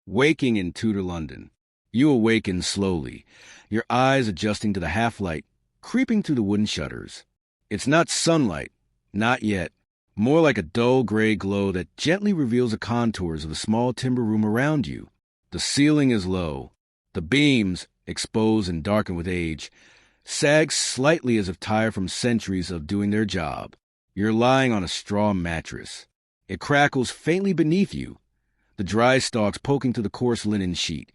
Waking in Tudor London. You awaken slowly, your eyes adjusting to the half-light creeping through the wooden shutters. It's not sunlight, not yet. More like a dull gray glow that gently reveals the contours of the small timber room around you. The ceiling is low. The beams, exposed and darkened with age, sag slightly as if tired from centuries of doing their job. You're lying on a straw mattress. It crackles faintly beneath you, the dry stalks poking through the coarse linen sheet,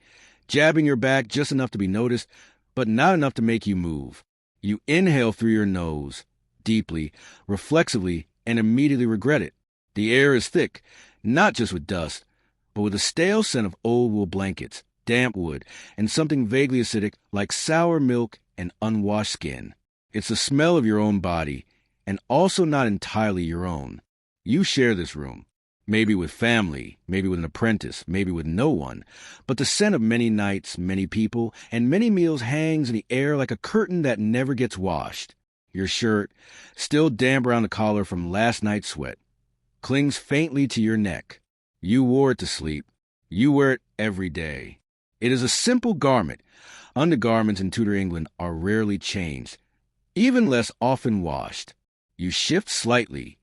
jabbing your back just enough to be noticed, but not enough to make you move. You inhale through your nose, deeply, reflexively, and immediately regret it. The air is thick, not just with dust, but with a stale scent of old wool blankets, damp wood, and something vaguely acidic like sour milk and unwashed skin. It's the smell of your own body, and also not entirely your own. You share this room, maybe with family, maybe with an apprentice, maybe with no one, but the scent of many nights, many people, and many meals hangs in the air like a curtain that never gets washed. Your shirt, still damp around the collar from last night's sweat, clings faintly to your neck. You wore it to sleep. You wear it every day. It is a simple garment. Undergarments in Tudor England are rarely changed, even less often washed. You shift slightly,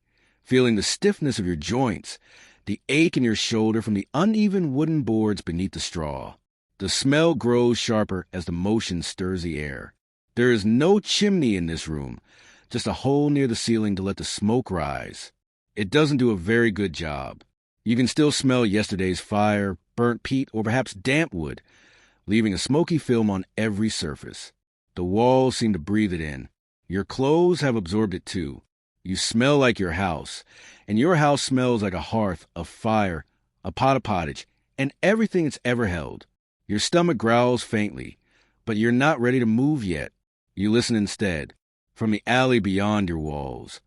feeling the stiffness of your joints, the ache in your shoulder from the uneven wooden boards beneath the straw. The smell grows sharper as the motion stirs the air. There is no chimney in this room, just a hole near the ceiling to let the smoke rise. It doesn't do a very good job. You can still smell yesterday's fire, burnt peat, or perhaps damp wood, leaving a smoky film on every surface. The walls seem to breathe it in. Your clothes have absorbed it too. You smell like your house, and your house smells like a hearth, a fire, a pot of pottage, and everything it's ever held. Your stomach growls faintly, but you're not ready to move yet. You listen instead, from the alley beyond your walls.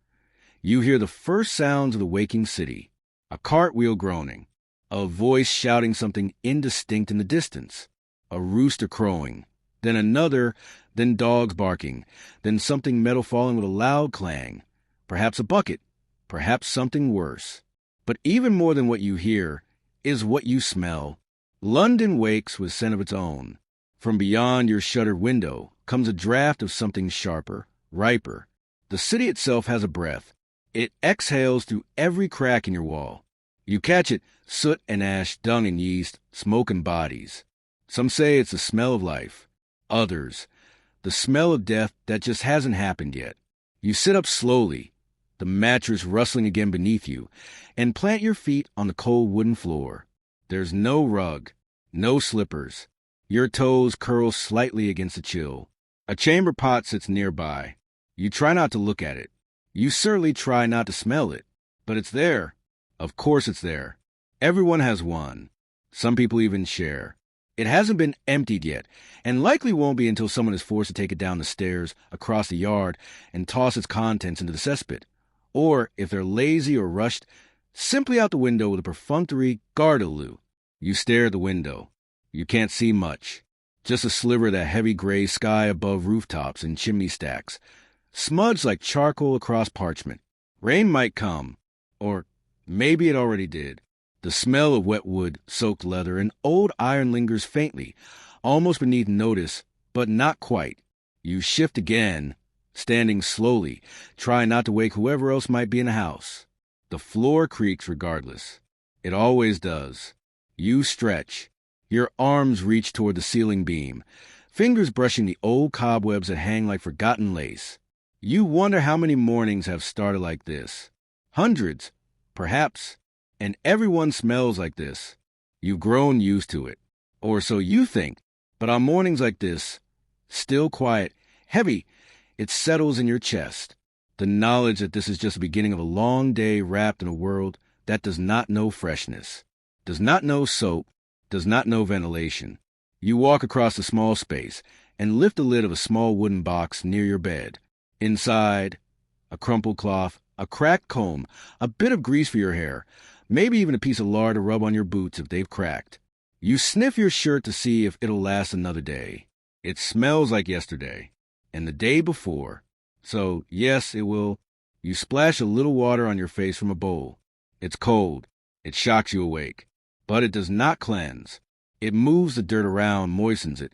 You hear the first sounds of the waking city, a cartwheel groaning, a voice shouting something indistinct in the distance, a rooster crowing, then another, then dogs barking, then something metal falling with a loud clang, perhaps a bucket, perhaps something worse. But even more than what you hear is what you smell. London wakes with scent of its own. From beyond your shuttered window comes a draft of something sharper, riper. The city itself has a breath. It exhales through every crack in your wall. You catch it, soot and ash, dung and yeast, smoke and bodies. Some say it's the smell of life. Others, the smell of death that just hasn't happened yet. You sit up slowly, the mattress rustling again beneath you, and plant your feet on the cold wooden floor. There's no rug, no slippers. Your toes curl slightly against the chill. A chamber pot sits nearby. You try not to look at it. You certainly try not to smell it. But it's there. Of course it's there. Everyone has one. Some people even share. It hasn't been emptied yet, and likely won't be until someone is forced to take it down the stairs, across the yard, and toss its contents into the cesspit. Or, if they're lazy or rushed, simply out the window with a perfunctory gardaloo. You stare at the window. You can't see much. Just a sliver of that heavy gray sky above rooftops and chimney stacks, smudged like charcoal across parchment. Rain might come, or maybe it already did. The smell of wet wood, soaked leather, and old iron lingers faintly, almost beneath notice, but not quite. You shift again, standing slowly, trying not to wake whoever else might be in the house. The floor creaks regardless. It always does. You stretch. Your arms reach toward the ceiling beam, fingers brushing the old cobwebs that hang like forgotten lace. You wonder how many mornings have started like this. Hundreds, perhaps, and everyone smells like this. You've grown used to it, or so you think, but on mornings like this, still quiet, heavy, it settles in your chest. The knowledge that this is just the beginning of a long day wrapped in a world that does not know freshness, does not know soap, does not know ventilation. You walk across the small space and lift the lid of a small wooden box near your bed. Inside, a crumpled cloth, a cracked comb, a bit of grease for your hair, maybe even a piece of lard to rub on your boots if they've cracked. You sniff your shirt to see if it'll last another day. It smells like yesterday, and the day before. So, yes, it will. You splash a little water on your face from a bowl. It's cold. It shocks you awake. But it does not cleanse. It moves the dirt around, moistens it,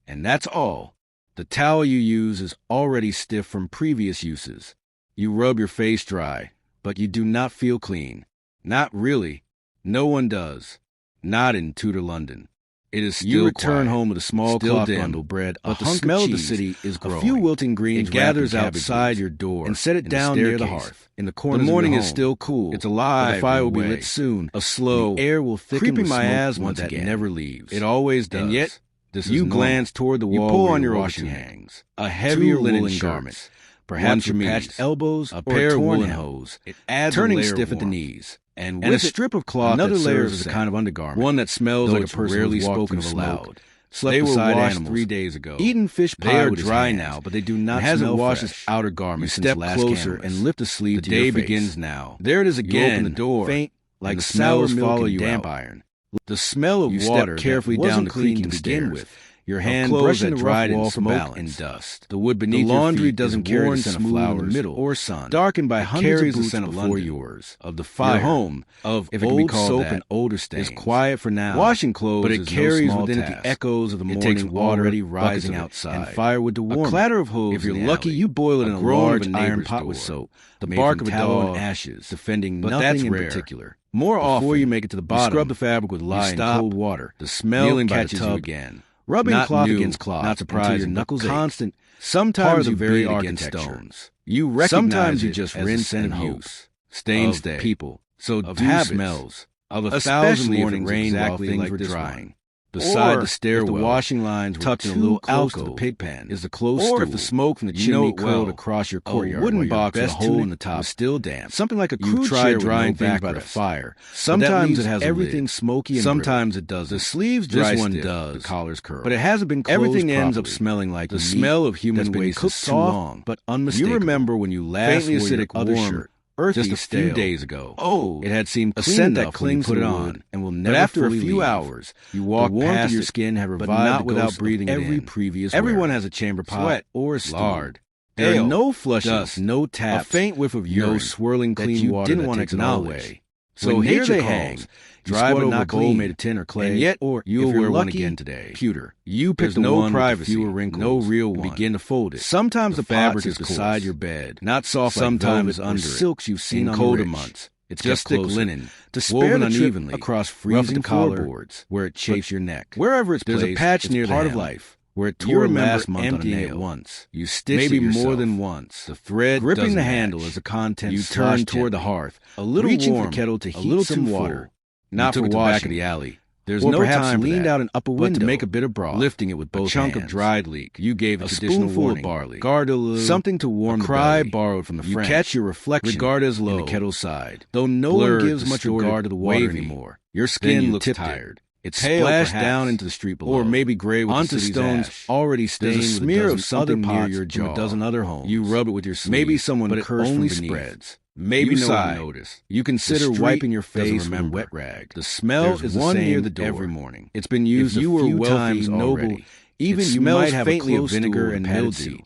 and that's all. The towel you use is already stiff from previous uses. You rub your face dry, but you do not feel clean. Not really. No one does. Not in Tudor London. It is still You return home with a small cloth bundle bread, but the smell of the city is growing. A few wilting greens gathers outside your door and set it down near the hearth. In the corner, the morning is still cool. It's alive. The fire will be lit soon. A slow air will thicken with my asthma that never leaves. It always does. And yet, you glance toward the wall. You pull on your washing hangs. A heavier linen garment. Perhaps your patched elbows, a pair of woolen hose. It adds turning stiff at the knees. And a strip of cloth another layer is a kind of undergarment. One that smells like a person rarely spoken of aloud. They were washed 3 days ago. Eaten fish pie. They are dry now, but they do not smell washed his outer garment. You step closer and lift the sleeve. The day begins now. There it is again. You open the door, faint like sour milk and damp iron. The smell of water carefully down the creek to begin with. Your hand brushing the dried in smoke and dust. The wood beneath the laundry your feet doesn't carry the scent of flowers middle or sun, darkened by hundreds of boots before yours. Of the fire, your home of if old soap and older stains is quiet for now. Washing clothes, but it carries within it the echoes of the morning. It takes water already rising outside and firewood to warm. A clatter of hooves. If you're lucky, you boil it in a large iron pot with soap. The bark of a dog and ashes, defending nothing in particular. More often, before you make it to the bottom, you scrub the fabric with lye and cold water. The smell catches you again. Rubbing cloth against cloth, not surprised, your knuckles constant. Sometimes you very against stones. You recognize sometimes you just rinse and use. Stains stay. People. So of habits, smells of a thousand mornings rain exactly while things were drying. Beside the stairwell, the washing lines tucked in a little alcove, the pig pen is the close stool. Or if the smoke from the chimney curled across your courtyard, a wooden box with a hole in the top was still damp. Something like a crude chair drying things by the fire. Sometimes it has everything smoky and sometimes it doesn't. The sleeves dry stiff, the collars curl, but it hasn't been closed. Everything ends up smelling like the smell of human waste is too long, but unmistakable. You remember when you last wore your other shirt. Just a few days ago. Oh, it had seemed a scent that clings to it on and will never. But after a few hours, you walk past your skin, have revived, but not without breathing every previous. Everyone has a chamber pot, sweat or lard. There are no flushes, no taps, a faint whiff of urine, no swirling clean water that takes it all away. So here they hang. Dry but not clean, made of tin or clay, and yet, or you'll wear one again today. Pewter. You pick the no privacy, fewer wrinkles, no real one. Begin to fold it. Sometimes the fabric is beside your bed, not soft. Sometimes like under silks you've seen in colder months. It's just thick linen, to spare unevenly across freezing floorboards where it chafes your neck. Wherever it's placed, there's a patch near part of life. Where it tore last month emptying it once. You stitch maybe more than once. The thread gripping the handle as the contents. You turn toward the hearth, a little reaching warm, for the kettle to heat some water. Not for washing. Back of the alley. There's no time leaned out an upper window to make a bit of broth, lifting it with both hands. A chunk of dried leek. You gave a traditional warning. Of barley. Guard a little. Something to warm the cry borrowed from the friend. You catch your reflection. Regard as low in the kettle's side. Though no one gives much regard to the water anymore. Your skin looks tired. It's splashed down into the street below, or maybe gray with onto the stones ash. Already stained with a smear of something near your jaw. From a dozen other homes. You rub it with your sleeve. Maybe someone cursed only from spreads. Maybe no one noticed. You consider wiping your face with a wet rag. The smell is one near the door every morning. It's been used a few times noble. Even you might have faintly of vinegar and mildew.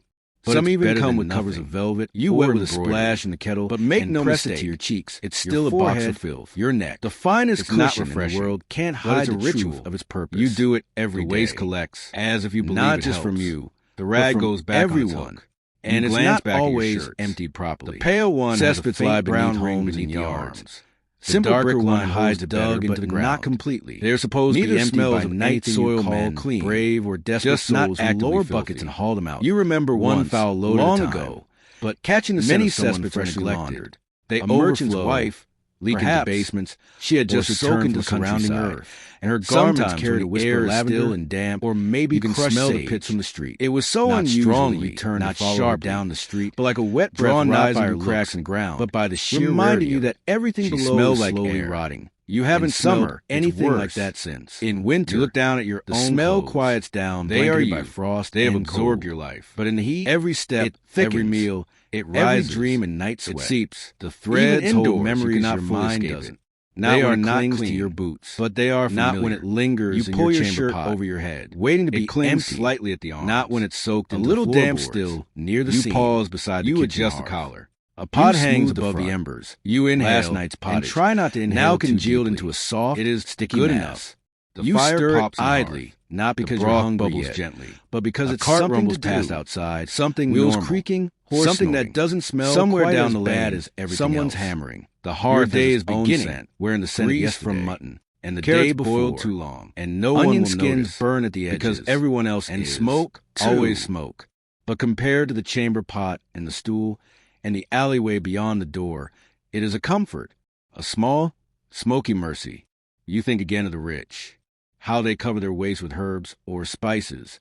Some even come with covers of velvet. You wet with a splash in the kettle, but make no mistake, to your cheeks. It's still a box of filth. Your neck, the finest cushion in the world, can't hide the ritual of its purpose. You do it every day. The waste collects, as if you believe not just from you. The rag goes back everyone. And it's not always emptied properly. The pale one has a faint brown ring beneath the yards. Simple brick one hides it dug into the ground. Not completely. They're supposed to be emptied by night soil men, clean, brave, or desperate souls who lower buckets and haul them out. You remember one foul load long ago, but catching the many cesspits freshly laundered. They a merchant's wife, leaking into basements, she had just soaked into the surrounding earth, and her garments carried a whisper still and damp, or maybe you can smell the pits from the street. It was so unusual you turned not sharp down the street, but like a wet breath rising through cracks in the ground, but by the sheer reminding you that everything below is slowly rotting. You haven't smelled anything like that since. In winter, you look down at your own smell quiets down. They are by frost. They have absorbed your life. But in the heat, every step, every meal, it rises. Every dream and night sweat. It seeps. The threads hold memories your mind doesn't. They are not clean to your boots, but they are familiar. Not when it lingers. You pull your shirt over your head, waiting to be empty slightly at the arms. Not when it's soaked a little damp still near the seam. You pause beside the kitchen. You adjust the collar. A pot hangs above the embers. You inhale last night's pottage and try not to inhale now congealed into a soft, it is sticky good enough. The fire pops idly, not because your hung bubbles gently, but because it's cart rumbles past outside, something wheels creaking, something that doesn't smell somewhere down the lane as everything someone's hammering. The hard day is beginning, wearing the scent of from mutton, and the day boiled too long, and no onion skins burn at the edges because everyone else and smoke, always smoke. But compared to the chamber pot and the stool and the alleyway beyond the door, it is a comfort, a small, smoky mercy. You think again of the rich, how they cover their waste with herbs or spices.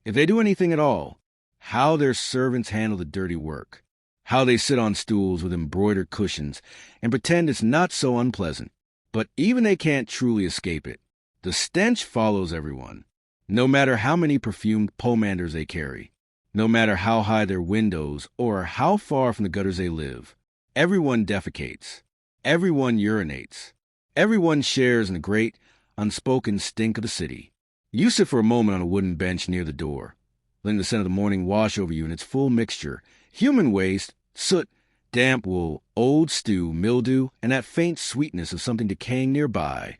If they do anything at all, how their servants handle the dirty work, how they sit on stools with embroidered cushions and pretend it's not so unpleasant. But even they can't truly escape it. The stench follows everyone, no matter how many perfumed pomanders they carry, no matter how high their windows or how far from the gutters they live. Everyone defecates. Everyone urinates. Everyone shares in the great, unspoken stink of the city. You sit for a moment on a wooden bench near the door, letting the scent of the morning wash over you in its full mixture. Human waste, soot, damp wool, old stew, mildew, and that faint sweetness of something decaying nearby,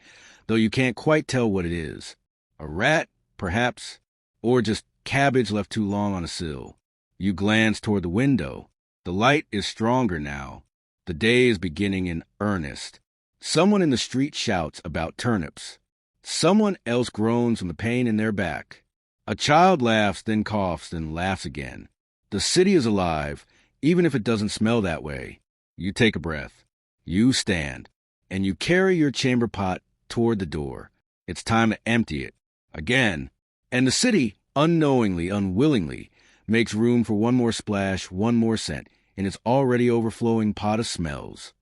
though you can't quite tell what it is. A rat, perhaps, or just cabbage left too long on a sill. You glance toward the window. The light is stronger now. The day is beginning in earnest. Someone in the street shouts about turnips. Someone else groans from the pain in their back. A child laughs, then coughs, then laughs again. The city is alive, even if it doesn't smell that way. You take a breath. You stand, and you carry your chamber pot toward the door. It's time to empty it. Again. And the city, unknowingly, unwillingly, makes room for one more splash, one more scent, in its already overflowing pot of smells.